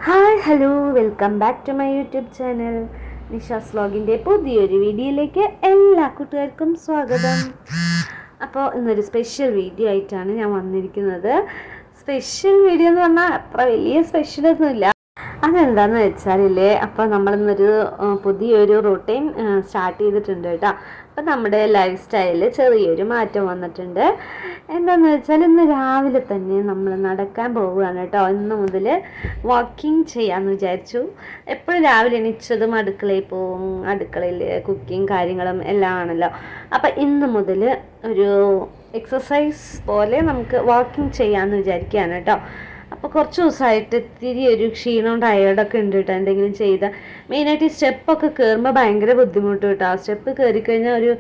Hi hello welcome back to my YouTube channel Nisha's വ്ലോഗിൻ്റെ പുതിയൊരു വീഡിയോയിലേക്ക് എല്ലാ കൂട്ടുകാർക്കും സ്വാഗതം. അപ്പോൾ ഇന്നൊരു സ്പെഷ്യൽ വീഡിയോ ആയിട്ടാണ് ഞാൻ വന്നിരിക്കുന്നത്. സ്പെഷ്യൽ വീഡിയോ എന്ന് പറഞ്ഞാൽ അത്ര വലിയ സ്പെഷ്യലൊന്നുമില്ല. അതെന്താണെന്ന് വെച്ചാലില്ലേ, അപ്പോൾ നമ്മളിന്നൊരു പുതിയൊരു റൂട്ടീൻ സ്റ്റാർട്ട് ചെയ്തിട്ടുണ്ട് കേട്ടോ. അപ്പോൾ നമ്മുടെ ലൈഫ് സ്റ്റൈലിൽ ചെറിയൊരു മാറ്റം വന്നിട്ടുണ്ട്. എന്താണെന്ന് വെച്ചാൽ ഇന്ന് രാവിലെ തന്നെ നമ്മൾ നടക്കാൻ പോവുകയാണ് കേട്ടോ. ഇന്ന് മുതൽ വാക്കിംഗ് ചെയ്യാമെന്ന് വിചാരിച്ചു. എപ്പോഴും രാവിലെ എണീച്ചതും അടുക്കളയിൽ പോവും, അടുക്കളയിൽ കുക്കിങ് കാര്യങ്ങളും എല്ലാം ആണല്ലോ. അപ്പോൾ ഇന്ന് മുതൽ ഒരു എക്സസൈസ് പോലെ നമുക്ക് വാക്കിംഗ് ചെയ്യാമെന്ന് വിചാരിക്കുകയാണ് കേട്ടോ. അപ്പോൾ കുറച്ച് ദിവസമായിട്ട് ഇത്തിരി ഒരു ക്ഷീണവും ടയേർഡൊക്കെ ഉണ്ട് കേട്ടോ. എന്തെങ്കിലും ചെയ്താൽ മെയിനായിട്ട് ഈ സ്റ്റെപ്പൊക്കെ കയറുമ്പോൾ ഭയങ്കര ബുദ്ധിമുട്ട് കേട്ടോ. ആ സ്റ്റെപ്പ് കയറിക്കഴിഞ്ഞാൽ ഒരു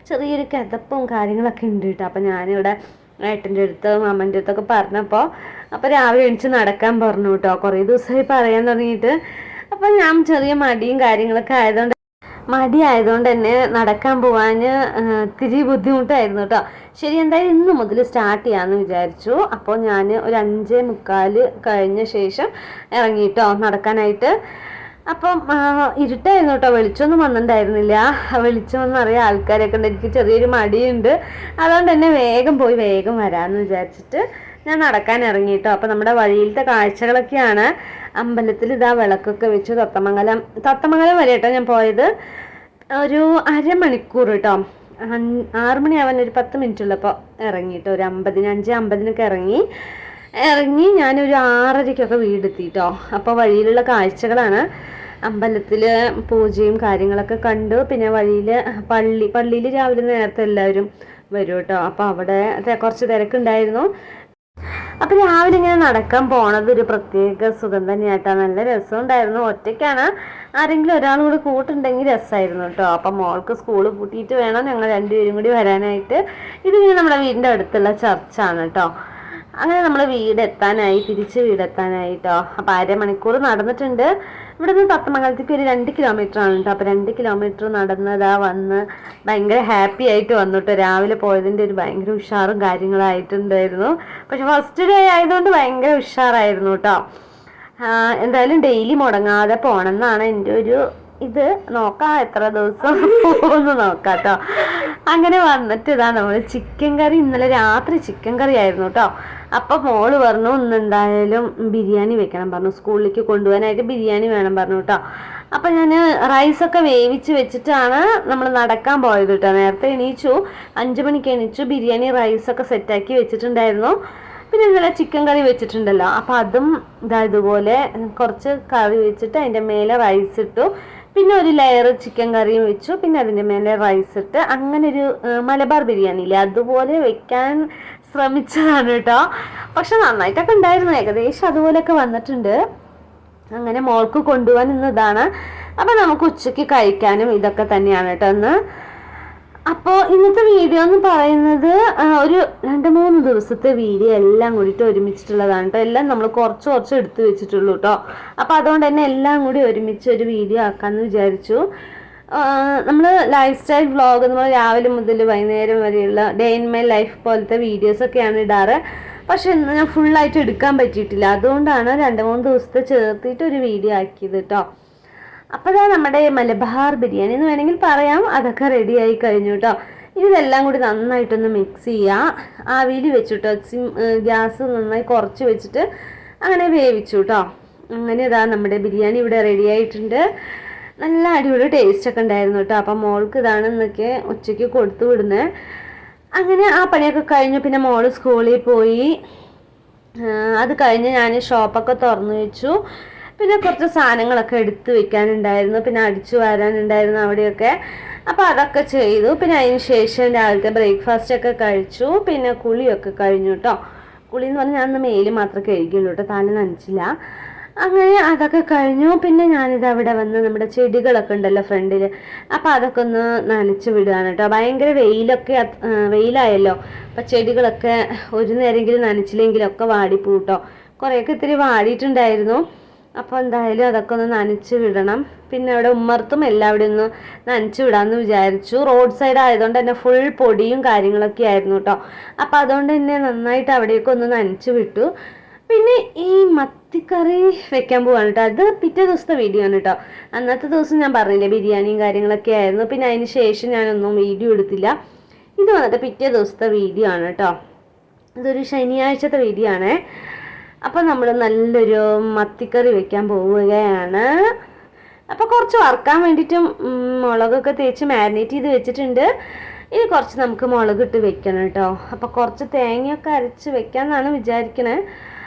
ചെറിയൊരു കിതപ്പും കാര്യങ്ങളൊക്കെ ഉണ്ട് കേട്ടോ. അപ്പോൾ ഞാനിവിടെ ഏട്ടൻ്റെ അടുത്തും അമ്മൻ്റെ അടുത്തൊക്കെ പറഞ്ഞപ്പോൾ അപ്പോൾ രാവിലെ എണീച്ച് നടക്കാൻ പറഞ്ഞു കേട്ടോ. കുറേ ദിവസമായി പറയാൻ തുടങ്ങിയിട്ട്. അപ്പോൾ ഞാൻ ചെറിയ മടിയും കാര്യങ്ങളൊക്കെ ആയതുകൊണ്ട് തന്നെ നടക്കാൻ പോകാൻ ഇത്തിരി ബുദ്ധിമുട്ടായിരുന്നു കേട്ടോ. ശരി, എന്തായാലും ഇന്ന് മുതൽ സ്റ്റാർട്ട് ചെയ്യാമെന്ന് വിചാരിച്ചു. അപ്പോൾ ഞാൻ ഒരു 5:45 കഴിഞ്ഞ ശേഷം ഇറങ്ങിയിട്ടോ നടക്കാനായിട്ട്. അപ്പം ഇരുട്ടായിരുന്നു കേട്ടോ, വെളിച്ചമൊന്നും വന്നിട്ടുണ്ടായിരുന്നില്ല. വെളിച്ചമൊന്നും അറിയാം ആൾക്കാരൊക്കെ ഉണ്ട്. എനിക്ക് ചെറിയൊരു മടിയുണ്ട്, അതുകൊണ്ട് തന്നെ വേഗം പോയി വേഗം വരാമെന്ന് വിചാരിച്ചിട്ട് ഞാൻ നടക്കാൻ ഇറങ്ങിയിട്ടോ. അപ്പോൾ നമ്മുടെ വഴിയിലത്തെ കാഴ്ചകളൊക്കെയാണ്. അമ്പലത്തിൽ ഇതാ വിളക്കൊക്കെ വെച്ചു. തത്തമംഗലം വരെ കേട്ടോ ഞാൻ പോയത്. ഒരു അരമണിക്കൂർ കേട്ടോ. 6 മണിയാവാൻ ഒരു 10 മിനിറ്റ് ഉള്ളപ്പോൾ ഇറങ്ങിയിട്ടോ. ഒരു 5:50 ഇറങ്ങി ഞാനൊരു 6:30 വീടെത്തിട്ടോ. അപ്പോൾ വഴിയിലുള്ള കാഴ്ചകളാണ്. അമ്പലത്തിൽ പൂജയും കാര്യങ്ങളൊക്കെ കണ്ടു. പിന്നെ വഴിയിൽ പള്ളിയിൽ രാവിലെ നേരത്തെ എല്ലാവരും വരും കേട്ടോ. അപ്പോൾ അവിടെ കുറച്ച് തിരക്കുണ്ടായിരുന്നു. അപ്പോൾ രാവിലെ ഇങ്ങനെ നടക്കാൻ പോണത് ഒരു പ്രത്യേക സുഖം തന്നെയായിട്ടാണ്. നല്ല രസമുണ്ടായിരുന്നു. ഒറ്റയ്ക്കാണ്, ആരെങ്കിലും ഒരാൾ കൂടി കൂട്ടുണ്ടെങ്കിൽ രസമായിരുന്നു കേട്ടോ. അപ്പം മോൾക്ക് സ്കൂൾ പൂട്ടിയിട്ട് വേണം ഞങ്ങൾ രണ്ടുപേരും കൂടി വരാനായിട്ട്. ഇതിങ്ങനെ നമ്മുടെ വീടിൻ്റെ അടുത്തുള്ള ചർച്ചാണ് കേട്ടോ. അങ്ങനെ നമ്മൾ തിരിച്ച് വീടെത്താനായി കേട്ടോ. അപ്പോൾ അരമണിക്കൂർ നടന്നിട്ടുണ്ട്. ഇവിടെ നിന്ന് തത്തമംഗലത്തേക്ക് ഒരു 2 കിലോമീറ്റർ ആണ് കേട്ടോ. അപ്പോൾ 2 കിലോമീറ്റർ നടന്നതാ വന്ന് ഭയങ്കര ഹാപ്പി ആയിട്ട് വന്നു കേട്ടോ. രാവിലെ പോയതിൻ്റെ ഒരു ഭയങ്കര ഉഷാറും കാര്യങ്ങളായിട്ടുണ്ടായിരുന്നു. പക്ഷെ ഫസ്റ്റ് ഡേ ആയതുകൊണ്ട് ഭയങ്കര ഉഷാറായിരുന്നു കേട്ടോ. എന്തായാലും ഡെയിലി മുടങ്ങാതെ പോകണം എന്നാണ് എൻ്റെ ഒരു ഇത്. നോക്കാം എത്ര ദിവസം പോകുന്നു നോക്കാം കേട്ടോ. അങ്ങനെ വന്നിട്ട് ഇതാ നമ്മൾ ചിക്കൻ കറി, ഇന്നലെ രാത്രി ചിക്കൻ കറി ആയിരുന്നു കേട്ടോ. അപ്പം മോള് പറഞ്ഞു ഇന്നെന്തായാലും ബിരിയാണി വെക്കണം പറഞ്ഞു. സ്കൂളിലേക്ക് കൊണ്ടുപോകാനായിട്ട് ബിരിയാണി വേണം പറഞ്ഞു കേട്ടോ. അപ്പം ഞാൻ റൈസൊക്കെ വേവിച്ച് വെച്ചിട്ടാണ് നമ്മൾ നടക്കാൻ പോയത് കേട്ടോ. നേരത്തെ എണീച്ചു, 5 മണിക്ക് എണീച്ചു. ബിരിയാണി റൈസൊക്കെ സെറ്റാക്കി വെച്ചിട്ടുണ്ടായിരുന്നു. പിന്നെ ഇന്നലെ ചിക്കൻ കറി വെച്ചിട്ടുണ്ടല്ലോ. അപ്പോൾ അതും ഇതുപോലെ കുറച്ച് കറി വെച്ചിട്ട് അതിൻ്റെ മേലെ റൈസ് ഇട്ടു. പിന്നെ ഒരു ലെയർ ചിക്കൻ കറിയും വെച്ചു. പിന്നെ അതിൻ്റെ മേലെ റൈസ് ഇട്ട് അങ്ങനെ ഒരു മലബാർ ബിരിയാണി ഇല്ലേ, അതുപോലെ വെക്കാൻ ശ്രമിച്ചതാണ് കേട്ടോ. പക്ഷെ നന്നായിട്ടൊക്കെ ഉണ്ടായിരുന്നു. ഏകദേശം അതുപോലെയൊക്കെ വന്നിട്ടുണ്ട്. അങ്ങനെ മോൾക്ക് കൊണ്ടുപോകാൻ ഇന്നതാണ്. അപ്പോൾ നമുക്ക് ഉച്ചയ്ക്ക് കഴിക്കാനും ഇതൊക്കെ തന്നെയാണ് കേട്ടോ ഇന്ന്. അപ്പോൾ ഇന്നത്തെ വീഡിയോ എന്ന് പറയുന്നത് ഒരു 2-3 ദിവസത്തെ വീഡിയോ എല്ലാം കൂടിയിട്ട് ഒരുമിച്ചിട്ടുള്ളതാണ് കേട്ടോ. എല്ലാം നമ്മൾ കുറച്ച് എടുത്ത് വെച്ചിട്ടുള്ളൂ കേട്ടോ. അപ്പോൾ അതുകൊണ്ട് തന്നെ എല്ലാം കൂടി ഒരുമിച്ച് ഒരു വീഡിയോ ആക്കാമെന്ന് വിചാരിച്ചു. നമ്മൾ ലൈഫ് സ്റ്റൈൽ വ്ളോഗ് എന്ന് പറഞ്ഞാൽ രാവിലെ മുതൽ വൈകുന്നേരം വരെയുള്ള ഡേ ഇൻ മൈ ലൈഫ് പോലത്തെ വീഡിയോസൊക്കെയാണ് ഇടാറ്. പക്ഷെ ഇന്ന് ഞാൻ ഫുള്ളായിട്ട് എടുക്കാൻ പറ്റിയിട്ടില്ല. അതുകൊണ്ടാണ് 2-3 ദിവസത്തെ ചേർത്തിട്ട് ഒരു വീഡിയോ ആക്കിയത് കേട്ടോ. അപ്പോൾ നമ്മുടെ മലബാർ ബിരിയാണി എന്ന് വേണമെങ്കിൽ പറയാം. അതൊക്കെ റെഡി ആയി കഴിഞ്ഞു കേട്ടോ. ഇതെല്ലാം കൂടി നന്നായിട്ടൊന്ന് മിക്സ് ചെയ്യുക. ആവിയിൽ വെച്ചു കേട്ടോ. ഗ്യാസ് നന്നായി കുറച്ച് വെച്ചിട്ട് അങ്ങനെ വേവിച്ചു കേട്ടോ. അങ്ങനെ ഇതാ നമ്മുടെ ബിരിയാണി ഇവിടെ റെഡി ആയിട്ടുണ്ട്. നല്ല അടിപൊളി ടേസ്റ്റൊക്കെ ഉണ്ടായിരുന്നു കേട്ടോ. അപ്പം മോൾക്ക് ഇതാണ് ഇന്നൊക്കെ ഉച്ചയ്ക്ക് കൊടുത്തു വിടുന്നത്. അങ്ങനെ ആ പണിയൊക്കെ കഴിഞ്ഞു. പിന്നെ മോള് സ്കൂളിൽ പോയി. അത് കഴിഞ്ഞ് ഞാൻ ഷോപ്പൊക്കെ തുറന്നു വെച്ചു. പിന്നെ കുറച്ച് സാധനങ്ങളൊക്കെ എടുത്ത് വെക്കാനുണ്ടായിരുന്നു. പിന്നെ അടിച്ചു വരാനുണ്ടായിരുന്നു അവിടെയൊക്കെ. അപ്പോൾ അതൊക്കെ ചെയ്തു. പിന്നെ അതിന് ശേഷം രാവിലത്തെ ബ്രേക്ക്ഫാസ്റ്റൊക്കെ കഴിച്ചു. പിന്നെ കുളിയൊക്കെ കഴിഞ്ഞു കേട്ടോ. കുളി എന്ന് പറഞ്ഞാൽ ഞാൻ ഇന്ന് മേല് മാത്രമേ കഴുകിയുള്ളൂ കേട്ടോ, തല നനച്ചില്ല. അങ്ങനെ അതൊക്കെ കഴിഞ്ഞു. പിന്നെ ഞാനിത് അവിടെ വന്ന് നമ്മുടെ ചെടികളൊക്കെ ഉണ്ടല്ലോ ഫ്രണ്ടിൽ, അപ്പോൾ അതൊക്കെ ഒന്ന് നനച്ച് വിടുകയാണ് കേട്ടോ. ഭയങ്കര വെയിലായല്ലോ. അപ്പോൾ ചെടികളൊക്കെ ഒരു നേരമെങ്കിലും നനച്ചില്ലെങ്കിലൊക്കെ വാടിപ്പോവും കേട്ടോ. കുറേയൊക്കെ ഇത്തിരി വാടിയിട്ടുണ്ടായിരുന്നു. അപ്പോൾ എന്തായാലും അതൊക്കെ ഒന്ന് നനച്ച് വിടണം. പിന്നെ അവിടെ ഉമ്മർത്തും എല്ലാവിടെയും ഒന്ന് നനച്ച് വിടാമെന്ന് വിചാരിച്ചു. റോഡ് സൈഡ് ആയതുകൊണ്ട് തന്നെ ഫുൾ പൊടിയും കാര്യങ്ങളൊക്കെ ആയിരുന്നു കേട്ടോ. അപ്പോൾ അതുകൊണ്ട് തന്നെ നന്നായിട്ട് അവിടേക്ക് ഒന്ന് നനച്ച് വിട്ടു. പിന്നെ ഈ മത്തിക്കറി വെക്കാൻ പോവാണ് കേട്ടോ. അത് പിറ്റേ ദിവസത്തെ വീഡിയോ ആണ് കേട്ടോ. അന്നത്തെ ദിവസം ഞാൻ പറഞ്ഞില്ലേ ബിരിയാണിയും കാര്യങ്ങളൊക്കെ ആയിരുന്നു. പിന്നെ അതിന് ശേഷം ഞാനൊന്നും വീഡിയോ എടുത്തില്ല. ഇത് വന്നിട്ട് പിറ്റേ ദിവസത്തെ വീഡിയോ ആണ് കേട്ടോ. ഇതൊരു ശനിയാഴ്ചത്തെ വീഡിയോ ആണ്. അപ്പോൾ നമ്മൾ നല്ലൊരു മത്തിക്കറി വെക്കാൻ പോവുകയാണ്. അപ്പോൾ കുറച്ച് വറുക്കാൻ വേണ്ടിയിട്ടും മുളകൊക്കെ തേച്ച് മാരിനേറ്റ് ചെയ്ത് വെച്ചിട്ടുണ്ട്. ഇനി കുറച്ച് നമുക്ക് മുളകിട്ട് വെക്കണം കേട്ടോ. അപ്പോൾ കുറച്ച് തേങ്ങയൊക്കെ അരച്ച് വെക്കാമെന്നാണ് വിചാരിക്കണേ.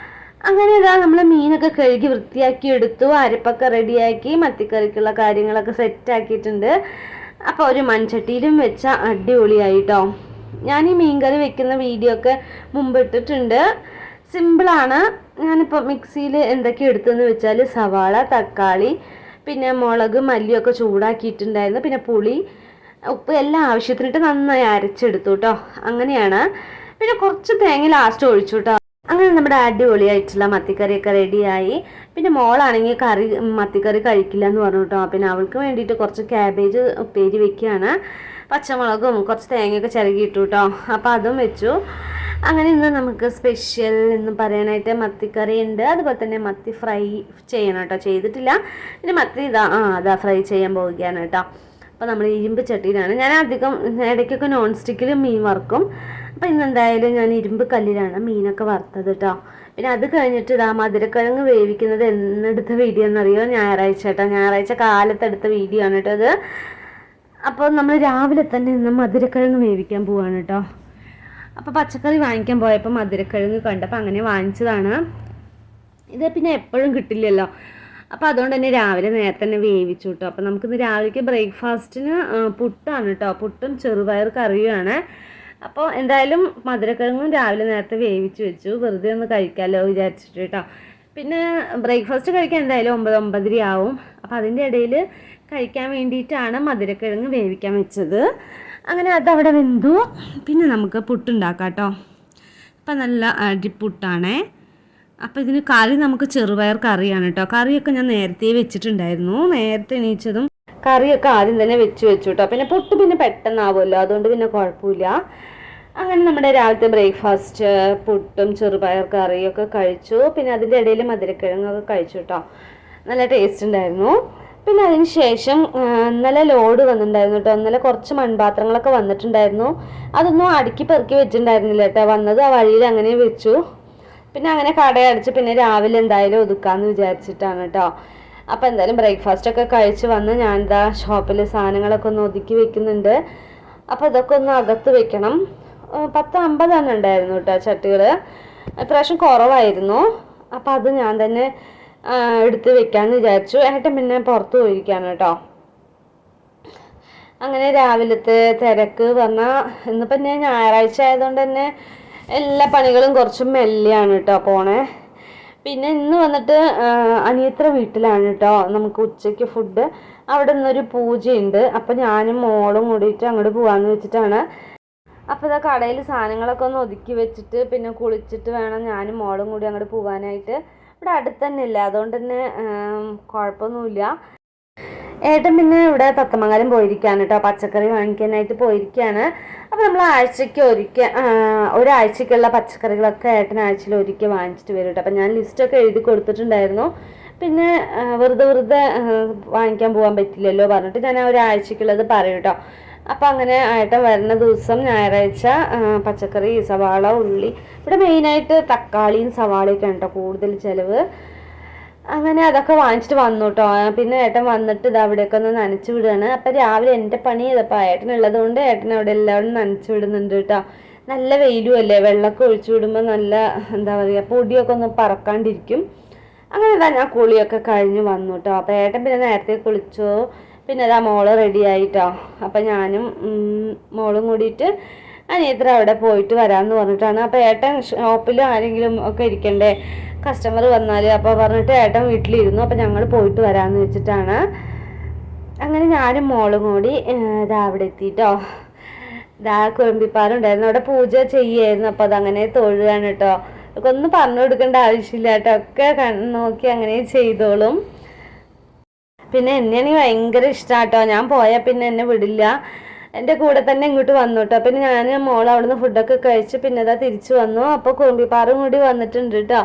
അങ്ങനെ ഇതാ നമ്മൾ മീനൊക്കെ കഴുകി വൃത്തിയാക്കി എടുത്തു. അരപ്പൊക്കെ റെഡിയാക്കി മത്തിക്കറിക്കുള്ള കാര്യങ്ങളൊക്കെ സെറ്റാക്കിയിട്ടുണ്ട്. അപ്പോൾ ഒരു മൺചട്ടിയിലും വെച്ച അടിപൊളിയായിട്ടോ. ഞാൻ ഈ മീൻകറി വെക്കുന്ന വീഡിയോ ഒക്കെ മുമ്പ് ഇട്ടിട്ടുണ്ട്. സിമ്പിളാണ്. ഞാനിപ്പോൾ മിക്സിയിൽ എന്തൊക്കെ എടുത്തെന്ന് വെച്ചാൽ സവാള, തക്കാളി, പിന്നെ മുളക്, മല്ലിയൊക്കെ ചൂടാക്കിയിട്ടുണ്ടായിരുന്നു. പിന്നെ പുളി, ഉപ്പ് എല്ലാം ആവശ്യത്തിനിട്ട് നന്നായി അരച്ചെടുത്തു കേട്ടോ. അങ്ങനെയാണ്. പിന്നെ കുറച്ച് തേങ്ങ ലാസ്റ്റ് ഒഴിച്ചു കേട്ടോ. അങ്ങനെ നമ്മുടെ അടിപൊളിയായിട്ടുള്ള മത്തിക്കറിയൊക്കെ റെഡിയായി. പിന്നെ മോളാണെങ്കിൽ മത്തിക്കറി കഴിക്കില്ല എന്ന് പറഞ്ഞു കേട്ടോ. പിന്നെ അവൾക്ക് വേണ്ടിയിട്ട് കുറച്ച് ക്യാബേജ് ഉപ്പേരി വെക്കുകയാണ്. പച്ചമുളകും കുറച്ച് തേങ്ങയൊക്കെ ചിരകിയിട്ടു കേട്ടോ. അപ്പോൾ അതും വെച്ചു. അങ്ങനെ ഇന്ന് നമുക്ക് സ്പെഷ്യൽ എന്ന് പറയാനായിട്ട് മത്തിക്കറി ഉണ്ട്. അതുപോലെ തന്നെ മത്തി ഫ്രൈ ചെയ്യണം കേട്ടോ. ചെയ്തിട്ടില്ല. പിന്നെ മത്തി അതാ ഫ്രൈ ചെയ്യാൻ പോവുകയാണ് കേട്ടോ. അപ്പോൾ നമ്മൾ ഇരുമ്പ് ചട്ടിയിലാണ്. ഞാൻ അധികം ഇടയ്ക്കൊക്കെ നോൺ സ്റ്റിക്കിൽ മീൻ വറുക്കും. അപ്പോൾ ഇന്നെന്തായാലും ഞാൻ ഇരുമ്പ് കല്ലിലാണ് മീനൊക്കെ വറുത്തത് കേട്ടോ. പിന്നെ അത് കഴിഞ്ഞിട്ട് മധുരക്കിഴങ്ങ് വേവിക്കുന്നത് എന്നെടുത്ത വീഡിയോ എന്നറിയോ? ഞായറാഴ്ച കേട്ടോ. ഞായറാഴ്ച കാലത്തെടുത്ത വീഡിയോ ആണ് കേട്ടോ അത്. അപ്പോൾ നമ്മൾ രാവിലെ തന്നെ ഇന്ന് മധുരക്കിഴങ്ങ് വേവിക്കാൻ പോവാണ് കേട്ടോ. അപ്പോൾ പച്ചക്കറി വാങ്ങിക്കാൻ പോയപ്പോൾ മധുരക്കിഴങ്ങ് കണ്ടപ്പോൾ അങ്ങനെ വാങ്ങിച്ചതാണ്. ഇത് പിന്നെ എപ്പോഴും കിട്ടില്ലല്ലോ. അപ്പോൾ അതുകൊണ്ട് തന്നെ രാവിലെ നേരത്തെ തന്നെ വേവിച്ചു കേട്ടോ. അപ്പോൾ നമുക്കിന്ന് രാവിലേക്ക് ബ്രേക്ക്ഫാസ്റ്റിന് പുട്ടാണ് കേട്ടോ. പുട്ടും ചെറുപയർ കറിയുമാണ്. അപ്പോൾ എന്തായാലും മധുരക്കിഴങ്ങും രാവിലെ നേരത്തെ വേവിച്ച് വെച്ചു. വെറുതെ ഒന്ന് കഴിക്കാമല്ലോ വിചാരിച്ചിട്ട് കേട്ടോ. പിന്നെ ബ്രേക്ക്ഫാസ്റ്റ് കഴിക്കാൻ എന്തായാലും 9-9:30 ആവും. അപ്പോൾ അതിൻ്റെ ഇടയിൽ കഴിക്കാൻ വേണ്ടിയിട്ടാണ് മധുരക്കിഴങ്ങ് വേവിക്കാൻ വെച്ചത്. അങ്ങനെ അതവിടെ വെന്തു. പിന്നെ നമുക്ക് പുട്ടുണ്ടാക്കാം കേട്ടോ. അപ്പം നല്ല അടിപുട്ടാണേ. അപ്പോൾ ഇതിന് കറി നമുക്ക് ചെറുപയർ കറിയാണ് കേട്ടോ. കറിയൊക്കെ ഞാൻ നേരത്തെ വെച്ചിട്ടുണ്ടായിരുന്നു. നേരത്തെ എണീച്ചതും കറിയൊക്കെ ആദ്യം തന്നെ വെച്ചു കേട്ടോ. പിന്നെ പുട്ട് പിന്നെ പെട്ടെന്നാവുമല്ലോ, അതുകൊണ്ട് പിന്നെ കുഴപ്പമില്ല. അങ്ങനെ നമ്മുടെ രാവിലത്തെ ബ്രേക്ക്ഫാസ്റ്റ് പുട്ടും ചെറുപയർ കറിയൊക്കെ കഴിച്ചു. പിന്നെ അതിൻ്റെ ഇടയിൽ മധുരക്കിഴങ്ങൊക്കെ കഴിച്ചു കേട്ടോ. നല്ല ടേസ്റ്റ് ഉണ്ടായിരുന്നു. പിന്നെ അതിന് ശേഷം ഇന്നലെ ലോഡ് വന്നിട്ടുണ്ടായിരുന്നു കേട്ടോ. ഇന്നലെ കുറച്ച് മൺപാത്രങ്ങളൊക്കെ വന്നിട്ടുണ്ടായിരുന്നു. അതൊന്നും അടുക്കി പെറുക്കി വെച്ചിട്ടുണ്ടായിരുന്നില്ല കേട്ടോ. വന്നത് ആ വഴിയിൽ അങ്ങനെ വെച്ചു. പിന്നെ അങ്ങനെ കടയടച്ച് പിന്നെ രാവിലെ എന്തായാലും ഒതുക്കാമെന്ന് വിചാരിച്ചിട്ടാണ് കേട്ടോ. അപ്പോൾ എന്തായാലും ബ്രേക്ക്ഫാസ്റ്റൊക്കെ കഴിച്ച് വന്ന് ഞാൻ എന്താ ഷോപ്പിൽ സാധനങ്ങളൊക്കെ ഒന്ന് ഒതുക്കി വെക്കുന്നുണ്ട്. അപ്പോൾ ഇതൊക്കെ ഒന്ന് അകത്ത് വെക്കണം. 10-50 ഉണ്ടായിരുന്നു കേട്ടോ ചട്ടികൾ. ഇപ്രാവശ്യം കുറവായിരുന്നു. അപ്പോൾ അത് ഞാൻ തന്നെ എടുത്ത് വെക്കാമെന്ന് വിചാരിച്ചു. ഏട്ടൻ പിന്നെ പുറത്ത് പോയിരിക്കുകയാണ് കേട്ടോ. അങ്ങനെ രാവിലത്തെ തിരക്ക് പറഞ്ഞാൽ ഇന്നിപ്പം ഞാൻ ഞായറാഴ്ച ആയതുകൊണ്ട് തന്നെ എല്ലാ പണികളും കുറച്ച് മെല്ലെയാണ് കേട്ടോ പോണേ. പിന്നെ ഇന്ന് വന്നിട്ട് അനിയത്ര വീട്ടിലാണ് കേട്ടോ നമുക്ക് ഉച്ചയ്ക്ക് ഫുഡ്. അവിടെ നിന്നൊരു പൂജയുണ്ട്. അപ്പം ഞാനും മോളും കൂടിയിട്ട് അങ്ങോട്ട് പോകാമെന്ന് വെച്ചിട്ടാണ്. അപ്പോൾ ഇതാ കടയിൽ സാധനങ്ങളൊക്കെ ഒന്ന് ഒതുക്കി വെച്ചിട്ട് പിന്നെ കുളിച്ചിട്ട് വേണം ഞാനും മോളും കൂടി അങ്ങോട്ട് പോകാനായിട്ട്. ഇവിടെ അടുത്ത് തന്നെ ഇല്ല, അതുകൊണ്ട് തന്നെ കുഴപ്പമൊന്നുമില്ല. ഏട്ടൻ പിന്നെ ഇവിടെ തത്തമംഗലം പോയിരിക്കുകയാണ് കേട്ടോ. പച്ചക്കറി വാങ്ങിക്കാനായിട്ട് പോയിരിക്കുകയാണ്. അപ്പോൾ നമ്മൾ ആഴ്ചയ്ക്ക് ഒരാഴ്ചയ്ക്കുള്ള പച്ചക്കറികളൊക്കെ ഏട്ടൻ ആഴ്ചയിൽ ഒരിക്കൽ വാങ്ങിച്ചിട്ട് വരും കേട്ടോ. അപ്പോൾ ഞാൻ ലിസ്റ്റൊക്കെ എഴുതി കൊടുത്തിട്ടുണ്ടായിരുന്നു. പിന്നെ വെറുതെ വാങ്ങിക്കാൻ പോകാൻ പറ്റില്ലല്ലോ പറഞ്ഞിട്ട് ഞാൻ ഒരാഴ്ചയ്ക്കുള്ളത് പറയും കേട്ടോ. അപ്പോൾ അങ്ങനെ ഏട്ടൻ വരുന്ന ദിവസം ഞായറാഴ്ച പച്ചക്കറി, സവാള, ഉള്ളി, ഇവിടെ മെയിനായിട്ട് തക്കാളിയും സവാളയൊക്കെ കേട്ടോ കൂടുതൽ ചിലവ്. അങ്ങനെ അതൊക്കെ വാങ്ങിച്ചിട്ട് വന്നു കേട്ടോ. പിന്നെ ഏട്ടൻ വന്നിട്ട് ഇത് അവിടെയൊക്കെ ഒന്ന് നനച്ച് വിടുകയാണ്. അപ്പം രാവിലെ എൻ്റെ പണി ചെയ്തപ്പോൾ ഏട്ടനുള്ളത് കൊണ്ട് ഏട്ടൻ അവിടെ എല്ലാവരും നനച്ച് വിടുന്നുണ്ട് കേട്ടോ. നല്ല വെയിലും അല്ലേ, വെള്ളമൊക്കെ ഒഴിച്ചു വിടുമ്പോൾ നല്ല എന്താ പറയുക പൊടിയൊക്കെ ഒന്ന് പറക്കാണ്ടിരിക്കും. അങ്ങനെ ഇതാ ഞാൻ കുളിയൊക്കെ കഴിഞ്ഞ് വന്നു കേട്ടോ. അപ്പോൾ ഏട്ടൻ പിന്നെ നേരത്തെ കുളിച്ചു. പിന്നെ അതാ മോള് റെഡി ആയിട്ടോ. അപ്പം ഞാനും മോളും കൂടിയിട്ട് അനിയത്ര അവിടെ പോയിട്ട് വരാമെന്ന് പറഞ്ഞിട്ടാണ്. അപ്പോൾ ഏട്ടൻ ഷോപ്പിൽ ആരെങ്കിലും ഒക്കെ ഇരിക്കണ്ടേ, കസ്റ്റമർ വന്നാൽ. അപ്പോൾ പറഞ്ഞിട്ട് ഏട്ടൻ വീട്ടിലിരുന്നു. അപ്പോൾ ഞങ്ങൾ പോയിട്ട് വരാമെന്ന് വെച്ചിട്ടാണ്. അങ്ങനെ ഞാനും മോളും കൂടി ഇതാ അവിടെ എത്തിയിട്ടോ. ഇതാ കുഴമ്പിപ്പാറുണ്ടായിരുന്നു, അവിടെ പൂജ ചെയ്യായിരുന്നു. അപ്പോൾ അതങ്ങനെ തൊഴുകയാണ് കേട്ടോ. ഒന്നും പറഞ്ഞു കൊടുക്കേണ്ട ആവശ്യമില്ല കേട്ടോ. ഒക്കെ നോക്കി അങ്ങനെ ചെയ്തോളും. പിന്നെ എന്നെയാണെങ്കിൽ ഭയങ്കര ഇഷ്ടമാണ് കേട്ടോ. ഞാൻ പോയാൽ പിന്നെ എന്നെ വിടില്ല, എൻ്റെ കൂടെ തന്നെ ഇങ്ങോട്ട് വന്നു കേട്ടോ. പിന്നെ ഞാൻ മോൾ അവിടുന്ന് ഫുഡൊക്കെ കഴിച്ച് പിന്നെ ഇതാ തിരിച്ചു വന്നു. അപ്പോൾ കുറുമ്പിപ്പാറും കൂടി വന്നിട്ടുണ്ട് കേട്ടോ.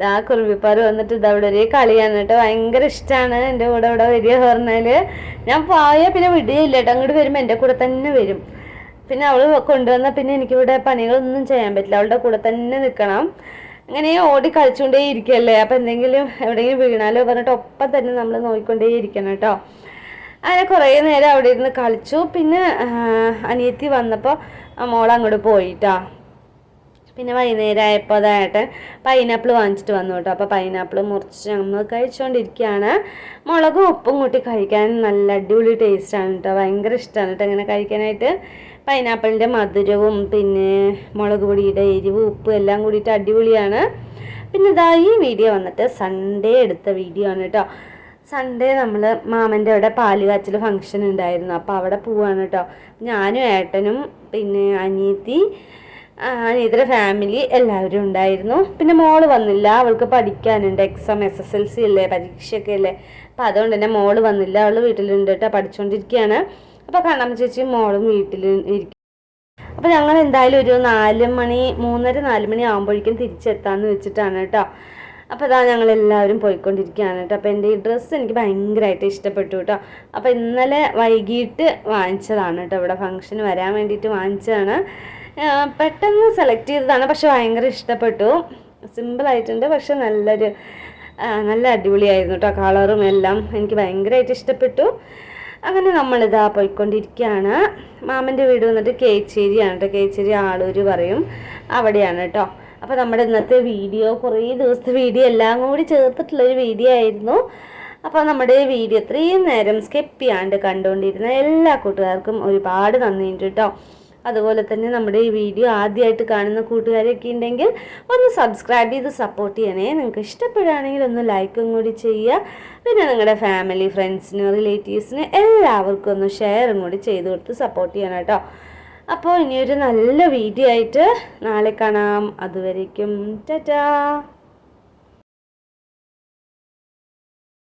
ആ കുറുമ്പിപ്പാറ് വന്നിട്ട് ഇതവിടെ ഒരു കളിയാണ് കേട്ടോ. ഭയങ്കര ഇഷ്ടമാണ് എൻ്റെ കൂടെ ഇവിടെ വരിക പറഞ്ഞാൽ. ഞാൻ പോയാൽ പിന്നെ വിടുകയില്ല കേട്ടോ. അങ്ങോട്ട് വരുമ്പോൾ എൻ്റെ കൂടെ തന്നെ വരും. പിന്നെ അവൾ കൊണ്ടുവന്നാൽ പിന്നെ എനിക്കിവിടെ പണികളൊന്നും ചെയ്യാൻ പറ്റില്ല, അവളുടെ കൂടെ തന്നെ നിൽക്കണം. അങ്ങനെ ഓടി കളിച്ചുകൊണ്ടേ ഇരിക്കുകയല്ലേ, അപ്പോൾ എന്തെങ്കിലും എവിടെയെങ്കിലും വീണാലോ പറഞ്ഞിട്ട് ഒപ്പം തന്നെ നമ്മൾ നോക്കിക്കൊണ്ടേ ഇരിക്കണം കേട്ടോ. അങ്ങനെ കുറേ നേരം അവിടെ ഇരുന്ന് കളിച്ചു. പിന്നെ അനിയത്തി വന്നപ്പോൾ മോൾ അങ്ങോട്ട് പോയിട്ടാ. പിന്നെ വൈകുന്നേരം ആയപ്പോൾ അതായിട്ട് പൈനാപ്പിൾ വാങ്ങിച്ചിട്ട് വന്നു കേട്ടോ. അപ്പോൾ പൈനാപ്പിൾ മുറിച്ച് നമ്മൾ കഴിച്ചുകൊണ്ടിരിക്കുകയാണ്. മുളകും ഉപ്പും കൂട്ടി കഴിക്കാൻ നല്ല അടിപൊളി ടേസ്റ്റാണ് കേട്ടോ. ഭയങ്കര ഇഷ്ടമാണ് കേട്ടോ ഇങ്ങനെ കഴിക്കാനായിട്ട്. പൈനാപ്പിളിൻ്റെ മധുരവും പിന്നെ മുളക് പൊടിയുടെ എരിവും ഉപ്പും എല്ലാം കൂടിയിട്ട് അടിപൊളിയാണ്. പിന്നെ ഇതാ ഈ വീഡിയോ വന്നിട്ട് സൺഡേ എടുത്ത വീഡിയോ ആണ് കേട്ടോ. സൺഡേ നമ്മൾ മാമൻ്റെ അവിടെ പാല് കാച്ചൽ ഫംഗ്ഷൻ ഉണ്ടായിരുന്നു, അപ്പോൾ അവിടെ പോവാണ് കേട്ടോ. ഞാനും ഏട്ടനും പിന്നെ അനിയത്തിയുടെ ഫാമിലി എല്ലാവരും ഉണ്ടായിരുന്നു. പിന്നെ മോള് വന്നില്ല, അവൾക്ക് പഠിക്കാനുണ്ട്, എക്സാം SSLC അല്ലേ, പരീക്ഷയൊക്കെ അല്ലേ. അപ്പോൾ അതുകൊണ്ട് തന്നെ മോള് വന്നില്ല, അവൾ വീട്ടിലുണ്ട് കേട്ടോ, പഠിച്ചുകൊണ്ടിരിക്കുകയാണ്. അപ്പോൾ കണ്ണമ്മ ചേച്ചിയും മോളും വീട്ടിൽ ഇരിക്കും. അപ്പോൾ ഞങ്ങൾ എന്തായാലും ഒരു 4 മണി 3:30 4 മണി ആകുമ്പോഴേക്കും തിരിച്ചെത്താമെന്ന് വെച്ചിട്ടാണ് കേട്ടോ. അപ്പോൾ അതാ ഞങ്ങളെല്ലാവരും പോയിക്കൊണ്ടിരിക്കുകയാണ് കേട്ടോ. അപ്പോൾ എൻ്റെ ഈ ഡ്രസ്സ് എനിക്ക് ഭയങ്കരമായിട്ട് ഇഷ്ടപ്പെട്ടു കേട്ടോ. അപ്പോൾ ഇന്നലെ വൈകിട്ട് വാങ്ങിച്ചതാണ് കേട്ടോ, ഇവിടെ ഫംഗ്ഷന് വരാൻ വേണ്ടിയിട്ട് വാങ്ങിച്ചതാണ്. പെട്ടെന്ന് സെലക്ട് ചെയ്തതാണ്, പക്ഷെ ഭയങ്കര ഇഷ്ടപ്പെട്ടു. സിമ്പിളായിട്ടുണ്ട്, പക്ഷെ നല്ല അടിപൊളിയായിരുന്നു കേട്ടോ. കളറും എല്ലാം എനിക്ക് ഭയങ്കരമായിട്ട് ഇഷ്ടപ്പെട്ടു. അങ്ങനെ നമ്മളിതാ പോയിക്കൊണ്ടിരിക്കുകയാണ്. മാമൻ്റെ വീട് വന്നിട്ട് കേച്ചേരിയാണ് കേട്ടോ. കേച്ചേരി ആളൂർ പറയും, അവിടെയാണ് കേട്ടോ. അപ്പോൾ നമ്മുടെ ഇന്നത്തെ വീഡിയോ കുറേ ദിവസത്തെ വീഡിയോ എല്ലാം കൂടി ചേർത്തിട്ടുള്ളൊരു വീഡിയോ ആയിരുന്നു. അപ്പോൾ നമ്മുടെ വീഡിയോ ഇത്രയും നേരം സ്കിപ്പ് ചെയ്യാണ്ട് കണ്ടുകൊണ്ടിരുന്ന എല്ലാ കൂട്ടുകാർക്കും ഒരുപാട് നന്ദിയുണ്ട് കേട്ടോ. അതുപോലെ തന്നെ നമ്മുടെ ഈ വീഡിയോ ആദ്യമായിട്ട് കാണുന്ന കൂട്ടുകാരൊക്കെ ഉണ്ടെങ്കിൽ ഒന്ന് സബ്സ്ക്രൈബ് ചെയ്ത് സപ്പോർട്ട് ചെയ്യണേ. നിങ്ങൾക്ക് ഇഷ്ടപ്പെടുകയാണെങ്കിൽ ഒന്ന് ലൈക്കും കൂടി ചെയ്യുക. പിന്നെ നിങ്ങളുടെ ഫാമിലി ഫ്രണ്ട്സിന് റിലേറ്റീവ്സിന് എല്ലാവർക്കും ഒന്ന് ഷെയറും കൂടി ചെയ്ത് കൊടുത്ത് സപ്പോർട്ട് ചെയ്യണം കേട്ടോ. അപ്പോൾ ഇനിയൊരു നല്ല വീഡിയോ ആയിട്ട് നാളെ കാണാം. അതുവരേക്കും ടാറ്റാ.